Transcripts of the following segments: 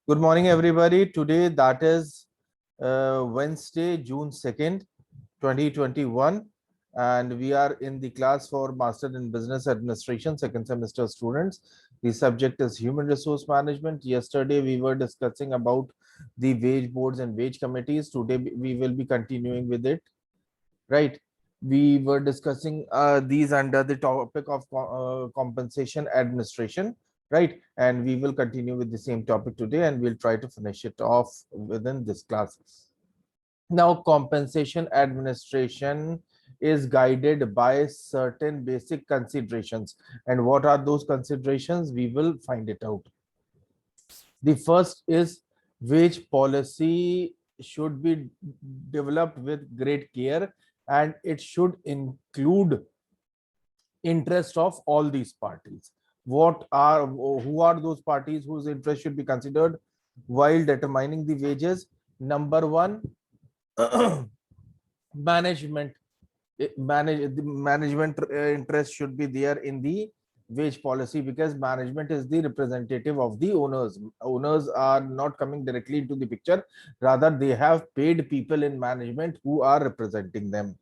Good morning, everybody. Today, that is Wednesday, June 2nd, 2021, and we are in the class for Master in Business Administration, second semester students. The subject is Human Resource Management. Yesterday, we were discussing about the wage boards and wage committees. Today, we will be continuing with it, right? We were discussing these under the topic of compensation administration, right? And we will continue with the same topic today, and we'll try to finish it off within this class. Now, compensation administration is guided by certain basic considerations. And what are those considerations? We will find it out. The first is wage policy should be developed with great care, and it should include interest of all these parties. Who are those parties whose interest should be considered while determining the wages? Number one, management. The management interest should be there in the wage policy, because management is the representative of the owners. Owners are not coming directly into the picture, rather they have paid people in management who are representing them.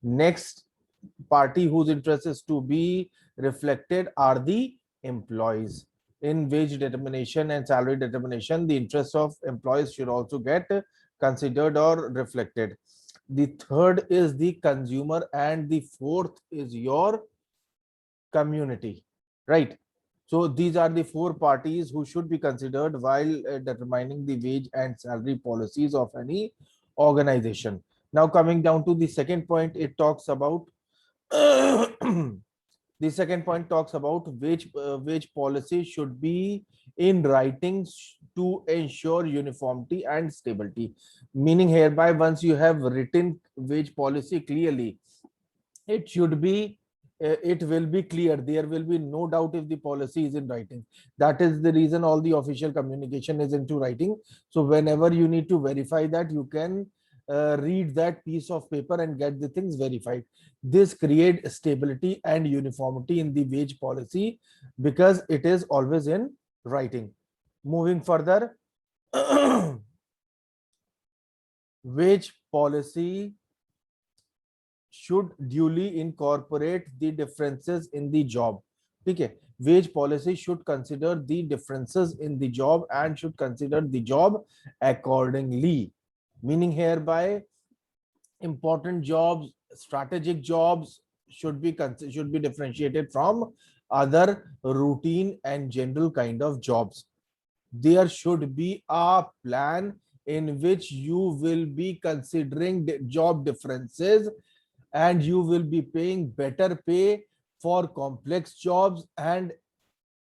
Next party whose interest is to be reflected are the employees. In wage determination and salary determination, the interests of employees should also get considered or reflected. The third is the consumer, and the fourth is your community, right? So these are the four parties who should be considered while determining the wage and salary policies of any organization. Now, coming down to the second point, it talks about the second point talks about wage policy should be in writing to ensure uniformity and stability. Meaning hereby, once you have written wage policy clearly, it should be it will be clear. There will be no doubt if the policy is in writing. That is the reason all the official communication is into writing. So whenever you need to verify that, you can read that piece of paper and get the things verified. This create stability and uniformity in the wage policy because it is always in writing. Moving further, wage policy should duly incorporate the differences in the job. Okay, wage policy should consider the differences in the job and should consider the job accordingly. Meaning hereby, important jobs, strategic jobs should be differentiated from other routine and general kind of jobs. There should be a plan in which you will be considering job differences, and you will be paying better pay for complex jobs and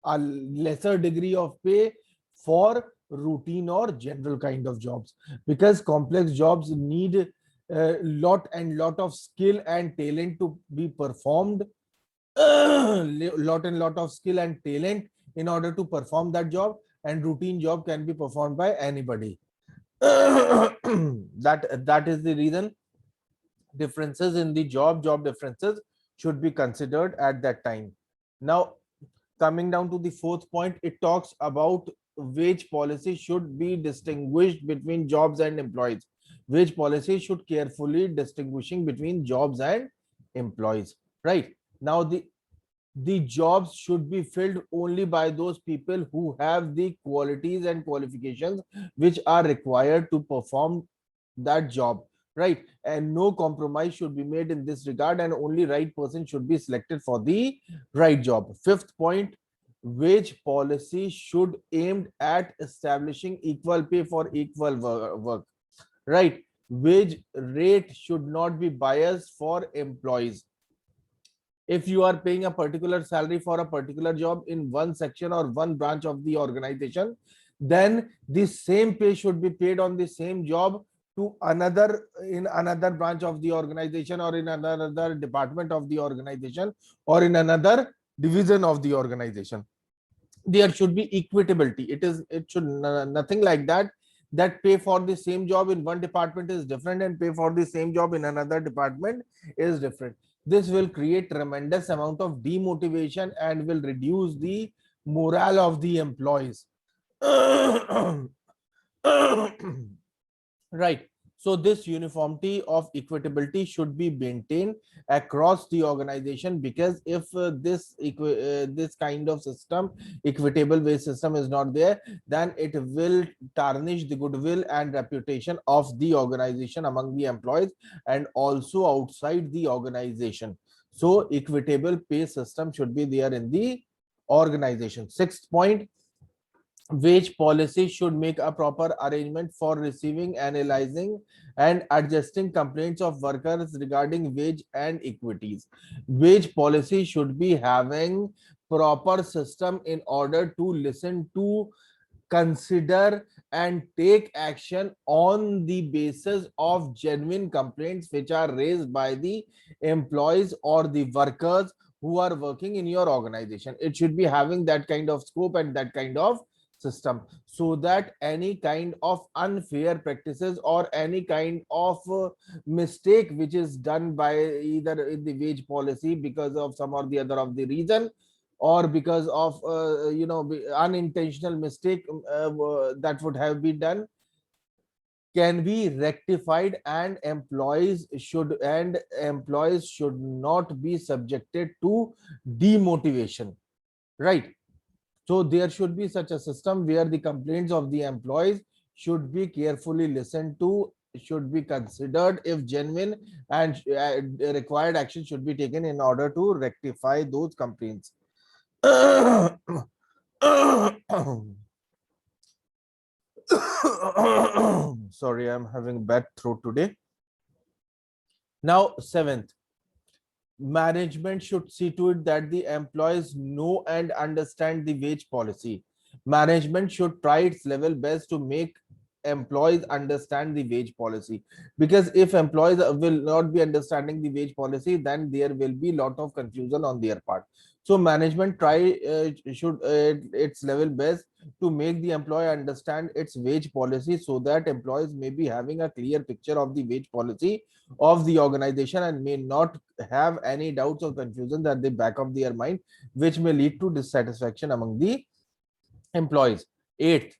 a lesser degree of pay for routine or general kind of jobs, because complex jobs need a lot of skill and talent to be performed. Lot of skill and talent in order to perform that job, and routine job can be performed by anybody. That is the reason differences in the job differences should be considered at that time. Now, coming down to the fourth point, it talks about wage policy should be distinguished between jobs and employees. Wage policy should carefully distinguishing between jobs and employees, right? Now, the jobs should be filled only by those people who have the qualities and qualifications which are required to perform that job, right? And no compromise should be made in this regard, and only right person should be selected for the right job. Fifth point, wage policy should aimed at establishing equal pay for equal work, right? Wage rate should not be biased for employees. If you are paying a particular salary for a particular job in one section or one branch of the organization, then the same pay should be paid on the same job to another in another branch of the organization, or in another department of the organization, or in another division of the organization. There should be equitability. It should nothing like that, that pay for the same job in one department is different and pay for the same job in another department is different. This will create tremendous amount of demotivation and will reduce the morale of the employees. Right. So this uniformity of equitability should be maintained across the organization, because if this kind of system, equitable wage system, is not there, then it will tarnish the goodwill and reputation of the organization among the employees and also outside the organization. So equitable pay system should be there in the organization. Sixth point, wage policy should make a proper arrangement for receiving, analyzing, and adjusting complaints of workers regarding wage and equities. Wage policy should be having proper system in order to listen to, consider, and take action on the basis of genuine complaints which are raised by the employees or the workers who are working in your organization. It should be having that kind of scope and that kind of system, so that any kind of unfair practices or any kind of mistake which is done by either in the wage policy because of some or the other of the reason, or because of unintentional mistake that would have been done, can be rectified, and employees should not be subjected to demotivation, right? So there should be such a system where the complaints of the employees should be carefully listened to, should be considered if genuine, and required action should be taken in order to rectify those complaints. Sorry, I'm having bad throat today. Now, seventh, management should see to it that the employees know and understand the wage policy. Management should try its level best to make employees understand the wage policy, because if employees will not be understanding the wage policy, then there will be lot of confusion on their part. So management try should its level best to make the employee understand its wage policy, so that employees may be having a clear picture of the wage policy of the organization and may not have any doubts or confusions at the back of their mind, which may lead to dissatisfaction among the employees. Eighth,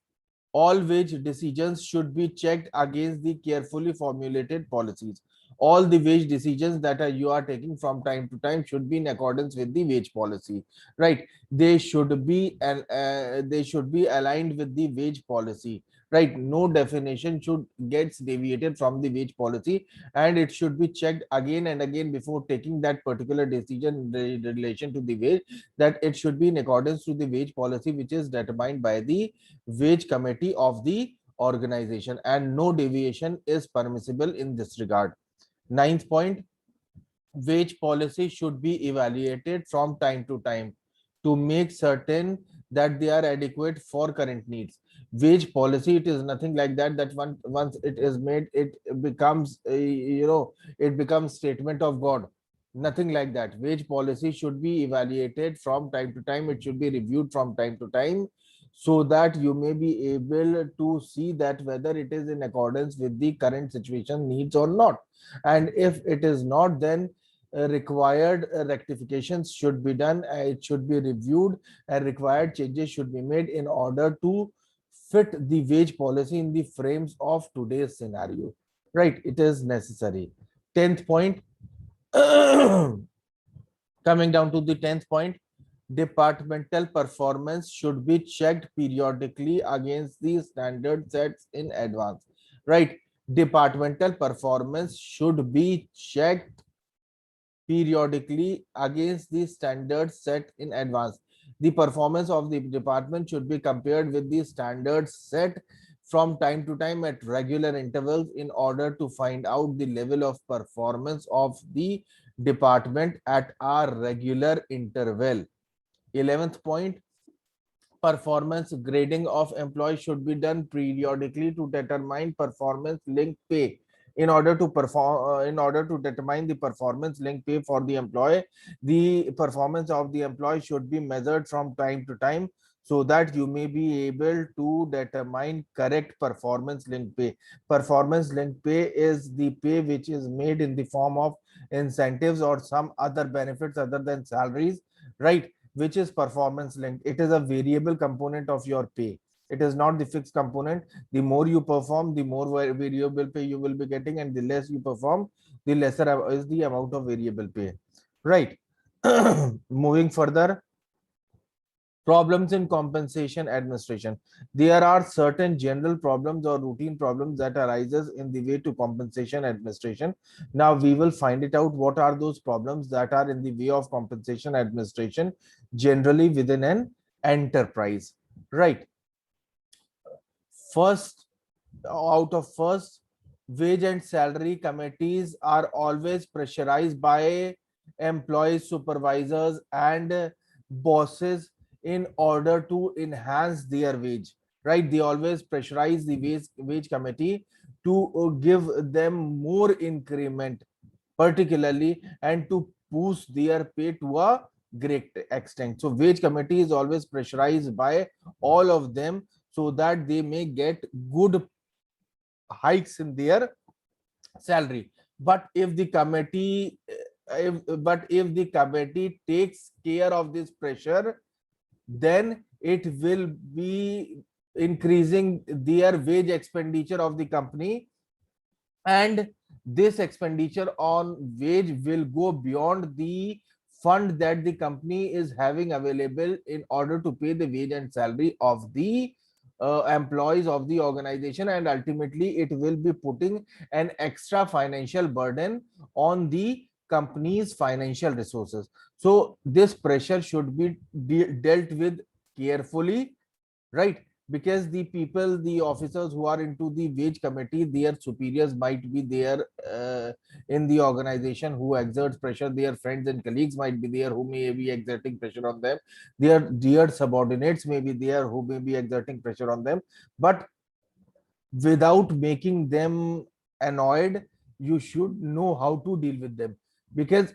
all wage decisions should be checked against the carefully formulated policies. All the wage decisions that you are taking from time to time should be in accordance with the wage policy, right? They should be aligned with the wage policy, right? No definition should gets deviated from the wage policy, and it should be checked again and again before taking that particular decision in relation to the wage, that it should be in accordance to the wage policy which is determined by the wage committee of the organization, and no deviation is permissible in this regard. Ninth point, wage policy should be evaluated from time to time to make certain that they are adequate for current needs. Wage policy, it is nothing like that, that once it is made, it becomes it becomes statement of god. Nothing like that. Wage policy should be evaluated from time to time, it should be reviewed from time to time, so that you may be able to see that whether it is in accordance with the current situation needs or not. And if it is not, then required rectifications should be done, it should be reviewed, and required changes should be made in order to fit the wage policy in the frames of today's scenario, right? It is necessary. 10th point, coming down to the 10th point, departmental performance should be checked periodically against the standard sets in advance, right? Departmental performance should be checked periodically against the standards set in advance. The performance of the department should be compared with the standards set from time to time at regular intervals in order to find out the level of performance of the department at a regular interval. 11th point, performance grading of employees should be done periodically to determine performance linked pay. In order to determine the performance linked pay for the employee, the performance of the employee should be measured from time to time, so that you may be able to determine correct performance linked pay. Performance linked pay is the pay which is made in the form of incentives or some other benefits other than salaries, right? Which is performance linked. It is a variable component of your pay. It is not the fixed component. The more you perform, the more variable pay you will be getting, and the less you perform, the lesser is the amount of variable pay, right? Moving further, problems in compensation administration. There are certain general problems or routine problems that arises in the way to compensation administration. Now we will find it out what are those problems that are in the way of compensation administration generally within an enterprise, right? First, first, wage and salary committees are always pressurized by employees, supervisors, and bosses in order to enhance their wage, right? They always pressurize the wage committee to give them more increment, particularly, and to boost their pay to a great extent. So wage committee is always pressurized by all of them so that they may get good hikes in their salary. But if the committee if the committee takes care of this pressure, then it will be increasing their wage expenditure of the company, and this expenditure on wage will go beyond the fund that the company is having available in order to pay the wage and salary of the employees of the organization, and ultimately it will be putting an extra financial burden on the company's financial resources. So this pressure should be dealt with carefully, right? Because the people, the officers who are into the wage committee, their superiors might be there in the organization who exerts pressure, their friends and colleagues might be there who may be exerting pressure on them, their dear subordinates may be there who may be exerting pressure on them. But without making them annoyed, you should know how to deal with them, because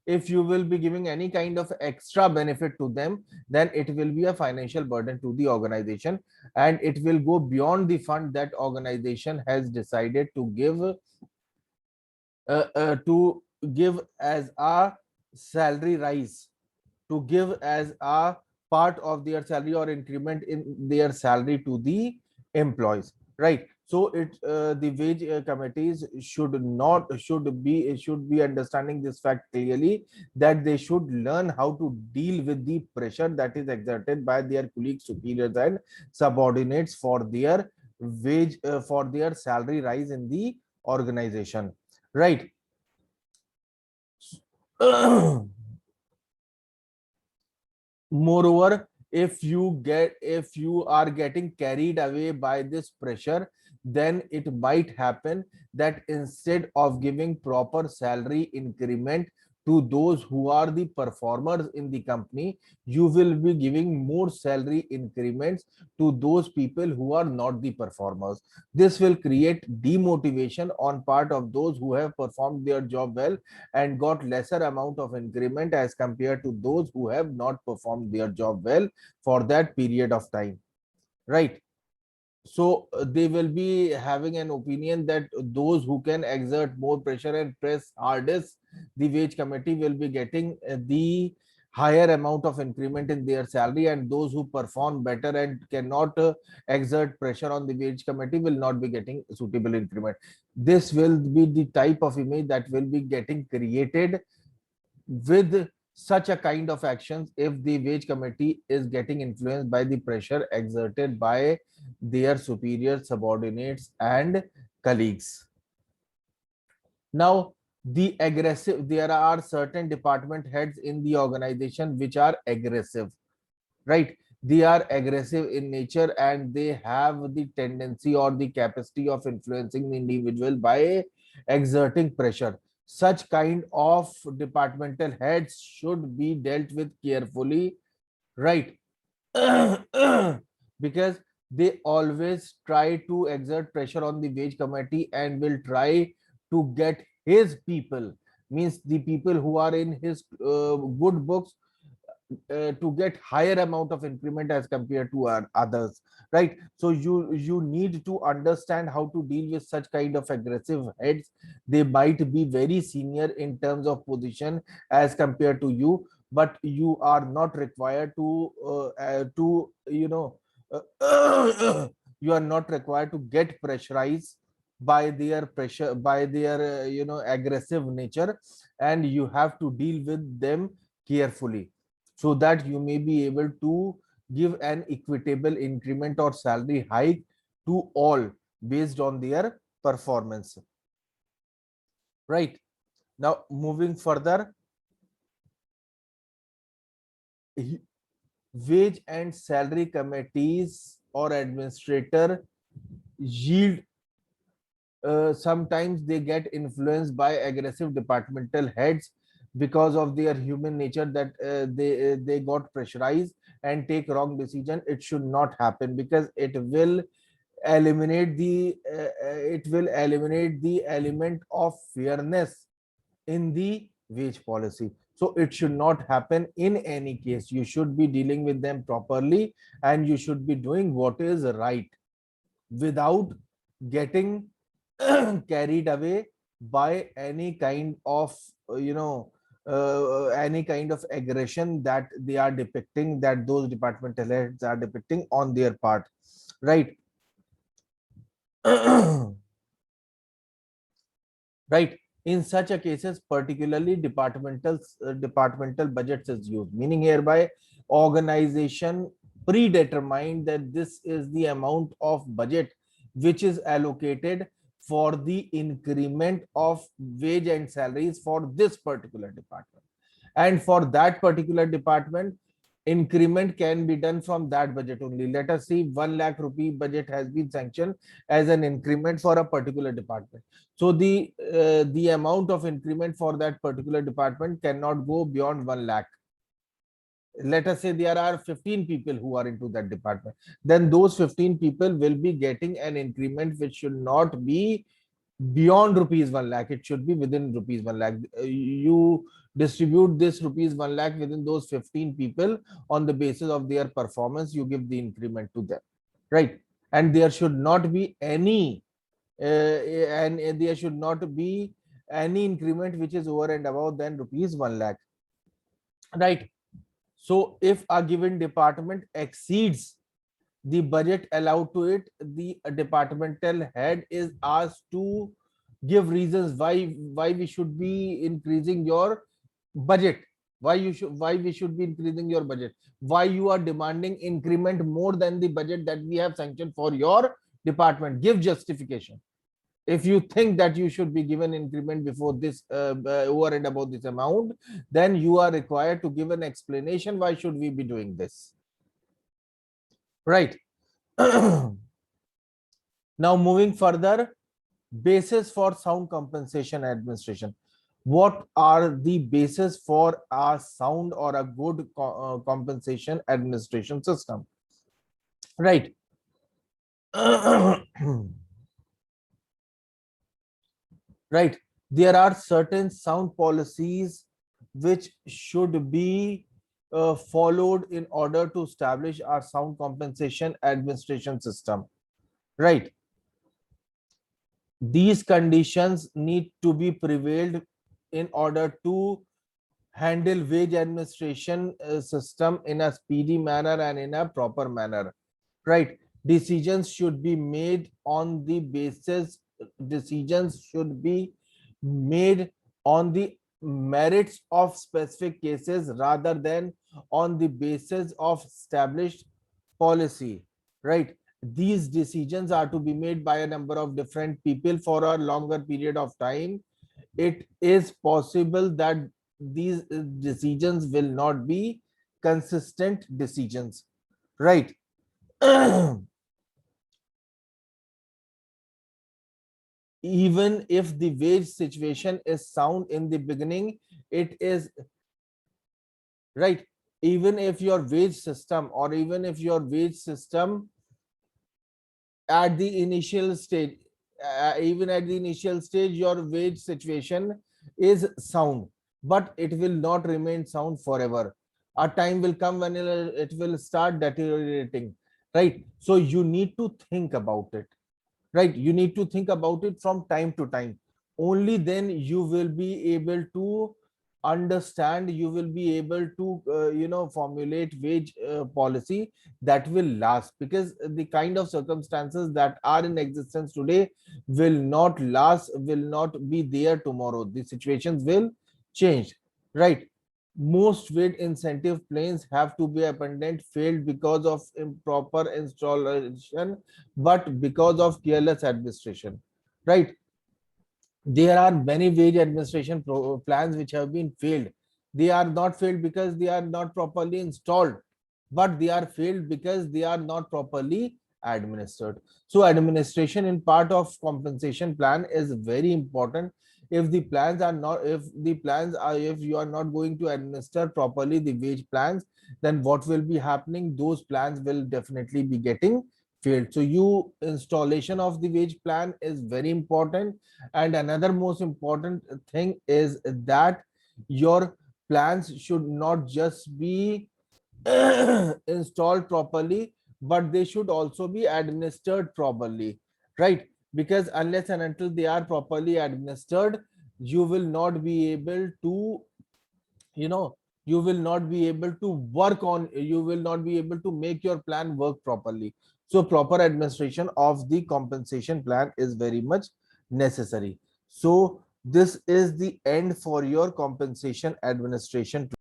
if you will be giving any kind of extra benefit to them, then it will be a financial burden to the organization, and it will go beyond the fund that organization has decided to give as a salary rise, to give as a part of their salary or increment in their salary to the employees, right? So the wage committees should be understanding this fact clearly, that they should learn how to deal with the pressure that is exerted by their colleagues, superiors, and subordinates for their wage for their salary rise in the organization, right? Moreover, if you are getting carried away by this pressure, then it might happen that instead of giving proper salary increment to those who are the performers in the company, you will be giving more salary increments to those people who are not the performers. This will create demotivation on part of those who have performed their job well and got lesser amount of increment as compared to those who have not performed their job well for that period of time, right? So they will be having an opinion that those who can exert more pressure and press hardest, the wage committee will be getting the higher amount of increment in their salary, and those who perform better and cannot exert pressure on the wage committee will not be getting suitable increment. This will be the type of image that will be getting created with such a kind of actions if the wage committee is getting influenced by the pressure exerted by their superior subordinates and colleagues. Now, there are certain department heads in the organization which are aggressive, right? They are aggressive in nature, and they have the tendency or the capacity of influencing the individual by exerting pressure. Such kind of departmental heads should be dealt with carefully, right? Because they always try to exert pressure on the wage committee and will try to get his people, means the people who are in his good books, to get higher amount of increment as compared to others, right? So you need to understand how to deal with such kind of aggressive heads. They might be very senior in terms of position as compared to you, but you are not required to you are not required to get pressurized by their pressure, by their aggressive nature, and you have to deal with them carefully, so that you may be able to give an equitable increment or salary hike to all based on their performance. Right. Now moving further, wage and salary committees or administrator yield, sometimes they get influenced by aggressive departmental heads because of their human nature, that they got pressurized and take wrong decision. It should not happen, because it will eliminate the element of fairness in the wage policy. So it should not happen in any case. You should be dealing with them properly, and you should be doing what is right without getting carried away by any kind of any kind of aggression that they are depicting, that those departmental heads are depicting on their part, right? Right. In such a cases, particularly departmental budgets is used, meaning hereby organization predetermined that this is the amount of budget which is allocated for the increment of wage and salaries for this particular department, and for that particular department, increment can be done from that budget only. Let us see, 1 lakh rupee budget has been sanctioned as an increment for a particular department. So the amount of increment for that particular department cannot go beyond 1 lakh. Let us say there are 15 people who are into that department, then those 15 people will be getting an increment which should not be beyond rupees 1 lakh. It should be within rupees 1 lakh. You distribute this rupees 1 lakh within those 15 people. On the basis of their performance, you give the increment to them, right? And there should not be any and there should not be any increment which is over and above than rupees 1 lakh, right? So if a given department exceeds the budget allowed to it, the departmental head is asked to give reasons why we should be increasing your budget, why we should be increasing your budget, why you are demanding increment more than the budget that we have sanctioned for your department. Give justification. If you think that you should be given increment before this over and above this amount, then you are required to give an explanation why should we be doing this, right? Now moving further, basis for sound compensation administration. What are the basis for a sound or a good compensation administration system, right? Right. There are certain sound policies which should be followed in order to establish our sound compensation administration system, right? These conditions need to be prevailed in order to handle wage administration system in a speedy manner and in a proper manner, right? Decisions should be made on the basis, decisions should be made on the merits of specific cases rather than on the basis of established policy, right? These decisions are to be made by a number of different people for a longer period of time. It is possible that these decisions will not be consistent decisions, right? Even if the wage situation is sound in the beginning, it is right. Even if your wage system, or even if your wage system at the initial stage, even at the initial stage, your wage situation is sound, but it will not remain sound forever. A time will come when it will start deteriorating, right? So you need to think about it, right? You need to think about it from time to time. Only then you will be able to understand, you will be able to formulate wage policy that will last, because the kind of circumstances that are in existence today will not last, will not be there tomorrow. The situations will change, right? Most wage incentive plans have to be abandoned, failed because of improper installation, but because of careless administration, right? There are many wage administration plans which have been failed. They are not failed because they are not properly installed, but they are failed because they are not properly administered. So administration in part of compensation plan is very important. If the plans are not, if the plans are, if you are not going to administer properly the wage plans, then what will be happening? Those plans will definitely be getting failed. So you installation of the wage plan is very important. And another most important thing is that your plans should not just be installed properly, but they should also be administered properly, right? Because unless and until they are properly administered, you will not be able to, you know, you will not be able to work on, you will not be able to make your plan work properly. So proper administration of the compensation plan is very much necessary. So this is the end for your compensation administration.